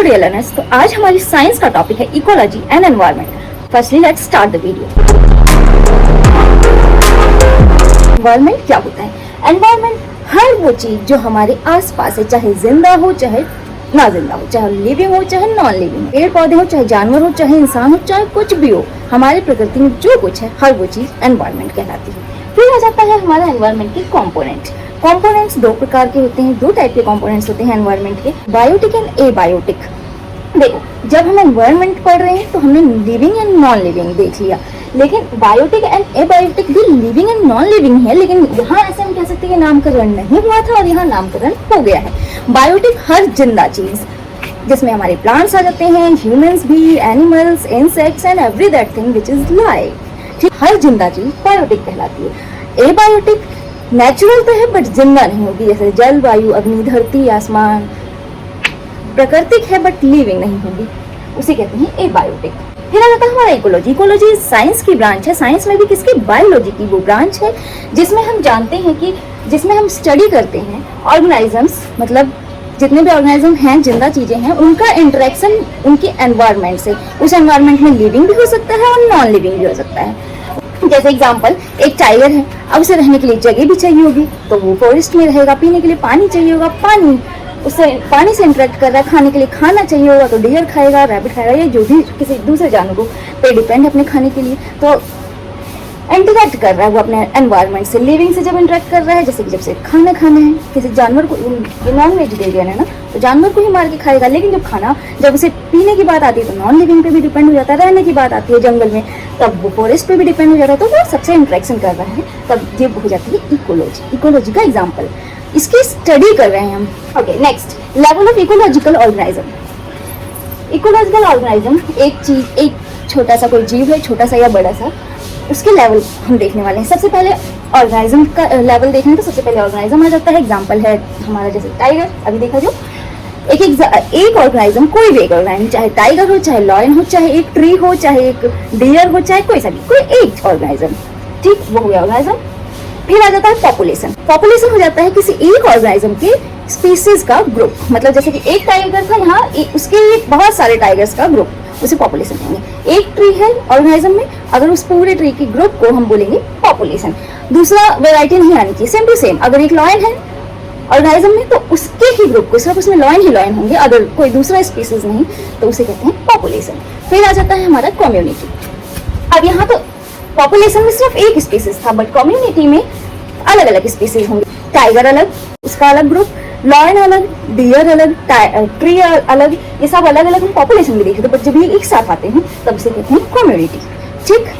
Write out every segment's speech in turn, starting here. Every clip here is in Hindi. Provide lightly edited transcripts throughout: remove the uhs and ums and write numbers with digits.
हेलो डियर लर्नर्स, तो आज हमारी साइंस का टॉपिक है ecology and environment. Firstly let's start the video. Environment क्या होता है? एनवायरनमेंट हर वो चीज जो हमारे आसपास है, चाहे जिंदा हो चाहे ना जिंदा हो, चाहे लिविंग हो चाहे नॉन लिविंग, पेड़ पौधे हो चाहे जानवर हो चाहे इंसान हो चाहे कुछ भी हो, हमारी प्रकृति में जो कुछ है हर वो चीज एनवायरनमेंट कहलाती है। फिर आ जाता है हमारा एनवायरनमेंट के कंपोनेंट। कंपोनेंट्स दो प्रकार के होते हैं, दो टाइप के कंपोनेंट्स होते हैं एनवायरनमेंट के, बायोटिक एंड एबायोटिक। देखो, जब हम एनवायरनमेंट पढ़ रहे हैं तो हमने लिविंग एंड नॉन लिविंग देख लिया, लेकिन बायोटिक एंड एबायोटिक भी लिविंग एंड नॉन लिविंग है, लेकिन यहाँ ऐसे हम कह सकते हैं नामकरण नहीं हुआ था और यहाँ नामकरण हो गया है। बायोटिक हर जिंदा चीज, जिसमें हमारे प्लांट्स आ जाते हैं, ह्यूमंस भी, animals, insects and every that thing which is life, ठीक, हर जिंदा चीज बायोटिक कहलाती है। एबायोटिक नेचुरल तो है बट जिंदा नहीं होगी, जैसे जल, वायु, अग्नि, धरती, आसमान, प्राकृतिक है बट लिविंग नहीं होगी, उसे कहते हैं एबायोटिक। फिर आ जाता है हमारा इकोलॉजी। इकोलॉजी साइंस की ब्रांच है, साइंस में भी किसकी? बायोलॉजी की वो ब्रांच है जिसमें हम जानते हैं कि जिसमें हम स्टडी करते हैं ऑर्गेनाइजम्स, मतलब जितने भी ऑर्गेनिज्म हैं, जिंदा चीजें हैं, उनका इंटरेक्शन उनके एनवायरनमेंट से, उस एनवायरनमेंट में लिविंग भी हो सकता है और नॉन लिविंग भी हो सकता है। जैसे एग्जांपल, एक टाइगर है, अब उसे रहने के लिए जगह भी चाहिए होगी तो वो फॉरेस्ट में रहेगा, पीने के लिए पानी चाहिए होगा, पानी उससे पानी से इंटरेक्ट कर रहा है, खाने के लिए खाना चाहिए होगा तो डियर खाएगा, रैबिट खाएगा, या जो भी किसी दूसरे जानवर पे डिपेंड है अपने खाने के लिए, तो इंटरेक्ट कर रहा है वो अपने एनवायरनमेंट से। लिविंग से जब इंटरेक्ट कर रहा है, जैसे कि जब से खाना खाना है, किसी जानवर को, नॉन वेजिटेरियन है ना, तो जानवर को ही मार के खाएगा, लेकिन जब उसे पीने की बात आती है तो नॉन लिविंग पे भी डिपेंड हो जाता है, रहने की बात आती है जंगल में तब वो फॉरेस्ट पे भी डिपेंड हो जाता है, तो वो सबसे इंटरेक्शन कर रहा है, तब ये हो जाती है इकोलॉजी। इकोलॉजी का एग्जाम्पल, इसकी स्टडी कर रहे हैं हम। Okay, next, level of ecological organism. Ecological organism एक चीज, एक छोटा सा कोई जीव है, छोटा सा या बड़ा सा, उसके लेवल हम देखने वाले हैं। सबसे पहले ऑर्गेनाइज्म का लेवल देखना है तो सबसे पहले ऑर्गेनाइज्म आ जाता है। एग्जांपल है हमारा जैसे टाइगर, अभी देखा जो एक ऑर्गेनाइज्म, कोई भी एक ऑर्गेनाइज्म, चाहे टाइगर हो, चाहे लॉयन हो, चाहे एक ट्री हो, चाहे एक डियर हो, चाहे कोई सा भी, कोई एक ऑर्गेनाइज्म, ठीक, वो हो गया ऑर्गेनाइज्म। फिर आ जाता है पॉपुलेशन। पॉपुलेशन हो जाता है किसी एक ऑर्गेनाइज्म के स्पीसीज का ग्रुप, मतलब जैसे कि एक टाइगर था यहाँ, उसके बहुत सारे टाइगर्स का ग्रुप, उसे पॉपुलेशन कहेंगे। एक ट्री है ऑर्गेनाइज्म में, अगर उस पूरे ट्री के ग्रुप को हम बोलेंगे पॉपुलेशन। दूसरा वैरायटी नहीं आनी चाहिए, सेम टू सेम, अगर एक लॉयन है ऑर्गेनाइज्म में तो उसके ही ग्रुप को, सिर्फ उसमें लॉयन ही लॉयन होंगे, अगर कोई दूसरा स्पीसीज नहीं तो उसे कहते हैं पॉपुलेशन। फिर आ जाता है हमारा कम्युनिटी। अब यहाँ तो पॉपुलेशन में सिर्फ एक स्पीसीज था, बट कम्युनिटी में अलग अलग स्पीसीज होंगे। टाइगर अलग, उसका अलग ग्रुप, लॉयन अलग, डियर अलग, ट्री अलग, ये सब अलग अलग हम पॉपुलेशन में देखे थे, बट जब ये एक साथ आते हैं तब इसे कहते हैं कम्युनिटी, ठीक।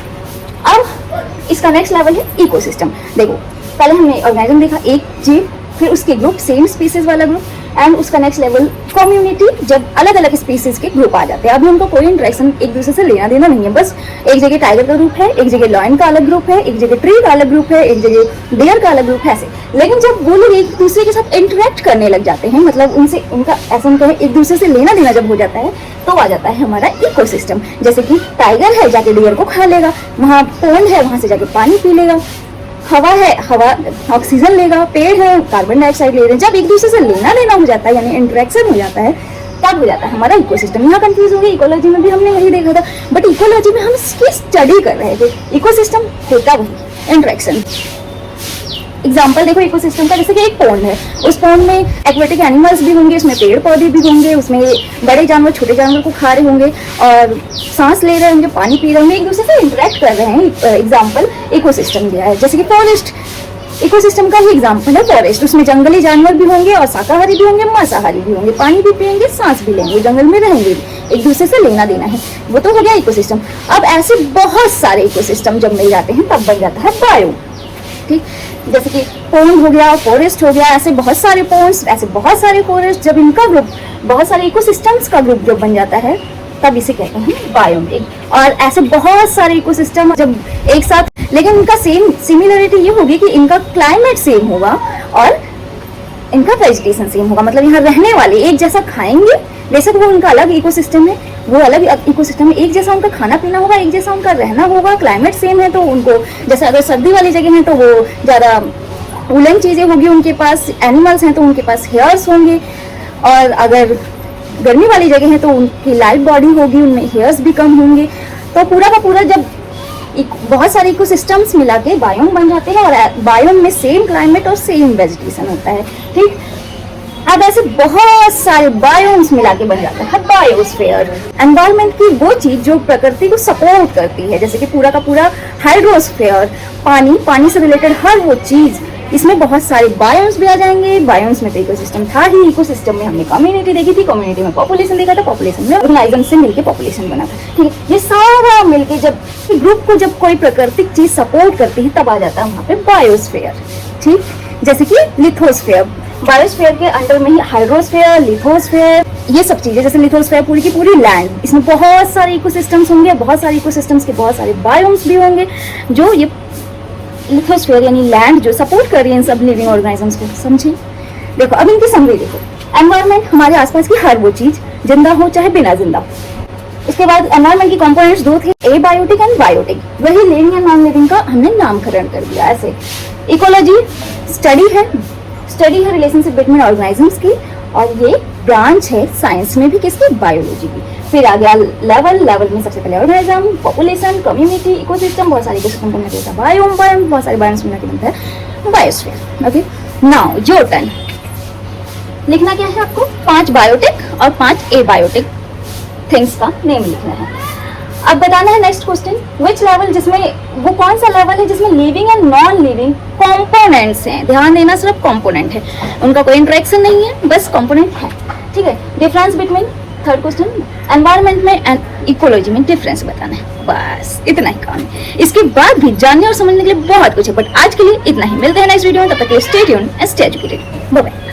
अब इसका नेक्स्ट लेवल है इकोसिस्टम। देखो, पहले हमने ऑर्गेनिज्म देखा, एक जीव, फिर उसके ग्रुप, सेम स्पीसीज वाला ग्रुप, एंड उसका नेक्स्ट लेवल कम्युनिटी, जब अलग अलग स्पीसीज के ग्रुप आ जाते हैं। अभी उनको कोई इंटरेक्शन एक दूसरे से लेना देना नहीं है, बस एक जगह टाइगर का ग्रुप है, एक जगह लॉयन का अलग ग्रुप है, एक जगह ट्री का अलग ग्रुप है, एक जगह डियर का अलग ग्रुप है, ऐसे। लेकिन जब वो लोग एक दूसरे के साथ इंटरेक्ट करने लग जाते हैं, मतलब उनसे उनका ऐसा कहें एक दूसरे से लेना देना जब हो जाता है, तो आ जाता है हमारा इकोसिस्टम। जैसे कि टाइगर है, जाके डियर को खा लेगा, वहाँ पोंड है, वहां से जाके पानी पी लेगा, हवा है, हवा ऑक्सीजन लेगा, पेड़ है, कार्बन डाइऑक्साइड ले रहे हैं। जब एक दूसरे से लेना देना हो जाता है, यानी इंटरेक्शन हो जाता है, तब हो जाता है हमारा इकोसिस्टम। यहाँ कंफ्यूज हो गई, इकोलॉजी में भी हमने वही देखा था, बट इकोलॉजी में हम इसकी स्टडी कर रहे थे। इकोसिस्टम होता वही इंटरेक्शन। एग्जाम्पल देखो इकोसिस्टम का, जैसे कि एक पॉन्ड है, उस पॉन्ड में एक्वेटिक एनिमल्स भी होंगे, उसमें पेड़ पौधे भी होंगे, उसमें बड़े जानवर छोटे जानवर को खा रहे होंगे और सांस ले रहे होंगे, पानी पी रहे होंगे, एक दूसरे से इंटरेक्ट कर रहे हैं। एग्जाम्पल इकोसिस्टम दिया है। जैसे कि फॉरेस्ट, इकोसिस्टम का ही एग्जाम्पल है फॉरेस्ट, उसमें जंगली जानवर भी होंगे और शाकाहारी भी होंगे, मांसाहारी भी होंगे, पानी भी पियेंगे, सांस भी लेंगे, जंगल में रहेंगे, एक दूसरे से लेना देना है, वो तो हो गया इकोसिस्टम। अब ऐसे बहुत सारे इकोसिस्टम जब मिल जाते हैं तब बन जाता है बायो, ठीक। जैसे कि पोन्ड हो गया, फॉरेस्ट हो गया, ऐसे बहुत सारे पोन्ड्स, ऐसे बहुत सारे फॉरेस्ट, जब इनका ग्रुप, बहुत सारे इकोसिस्टम्स का ग्रुप जब बन जाता है तब इसे कहते हैं बायोम। और ऐसे बहुत सारे इकोसिस्टम जब एक साथ, लेकिन इनका सेम सिमिलरिटी ये होगी कि इनका क्लाइमेट सेम होगा और इनका वेजिटेशन सेम होगा, मतलब यहाँ रहने वाले एक जैसा खाएंगे, बेशक वो उनका अलग इकोसिस्टम है, वो अलग इकोसिस्टम में, एक जैसा उनका खाना पीना होगा, एक जैसा उनका रहना होगा, क्लाइमेट सेम है तो उनको, जैसे अगर सर्दी वाली जगह है तो वो ज़्यादा वुलन चीज़ें होगी उनके पास, एनिमल्स हैं तो उनके पास हेयर्स होंगे, और अगर गर्मी वाली जगह है तो उनकी लाइट बॉडी होगी, उनमें हेयर्स भी कम होंगे, तो पूरा का पूरा जब बहुत सारे इकोसिस्टम्स मिला के बायोम बन जाते हैं और बायोम में सेम क्लाइमेट और सेम वेजिटेशन होता है। ठीक, अब ऐसे बहुत सारे बायोम्स मिला के बन जाता है बायोस्फीयर। एनवायरनमेंट की वो चीज जो प्रकृति को सपोर्ट करती है, जैसे कि पूरा का पूरा हाइड्रोस्फीयर, पानी से रिलेटेड हर वो चीज, इसमें बहुत सारे बायोम्स भी आ जाएंगे। बायोम्स में तो इकोसिस्टम था ही, इकोसिस्टम में हमने कम्युनिटी देखी थी, कम्युनिटी में पॉपुलेशन देखा था, पॉपुलेशन में ऑर्गेनाइजम से मिलके पॉपुलेशन बना था। ठीक है, ये सारा मिलके जब ग्रुप को जब कोई प्राकृतिक चीज सपोर्ट करती है तब आ जाता है वहाँ पे बायोस्फीयर। ठीक, जैसे कि लिथोस्फीयर, बायोस्फीयर के अंडर में ही हाइड्रोस्फीयर, लिथोस्फीयर, ये सब चीजें। जैसे लिथोस्फीयर पूरी की पूरी लैंड, इसमें बहुत सारे इकोसिस्टम्स होंगे, बहुत सारे इकोसिस्टम्स के बहुत सारे बायोम्स भी होंगे, जो ये लिथोस्फीयर यानी लैंड जो सपोर्ट कर रही है इन सब लिविंग ऑर्गेनिजम्स को। समझे? देखो अब इनकी समरी देखो। एनवायरनमेंट हमारे आसपास की हर वो चीज, जिंदा हो चाहे बिना जिंदा हो। इसके बाद एनवायरनमेंट की कंपोनेंट्स दो थे, एबायोटिक एंड बायोटिक। वही लिविंग एंड नॉन लिविंग का हमने नामकरण कर दिया ऐसे। इकोलॉजी स्टडी है रिलेशनशिप बिटवीन ऑर्गेनिजम्स की, और ये ब्रांच है साइंस में भी किसकी, बायोलॉजी की। फिर आ गया लेवल में सबसे पहले ऑर्गेनिज्म, पॉपुलेशन, कम्युनिटी, इकोसिस्टम, बहुत सारे इकोसिस्टम बनने के लिए बायोम, बहुत सारे बायोम्स बनने के बनता है biosphere. Okay, now your turn. लिखना क्या है आपको, 5 बायोटिक और 5 एबायोटिक थिंग्स का नेम लिखना है। अब बताना है नेक्स्ट क्वेश्चन, विच लेवल, जिसमें वो कौन सा लेवल है जिसमें living and non living components हैं। ध्यान देना, सिर्फ कंपोनेंट है, उनका कोई इंटरेक्शन नहीं है, बस कंपोनेंट है। ठीक है, difference between, third question, environment में एंड इकोलॉजी में डिफरेंस बताना है। बस इतना ही काम है। इसके बाद भी जानने और समझने के लिए बहुत कुछ है, बट आज के लिए इतना ही। मिलते हैं नेक्स्ट वीडियो में, तब तक के लिए stay tuned and stay educated. Bye bye.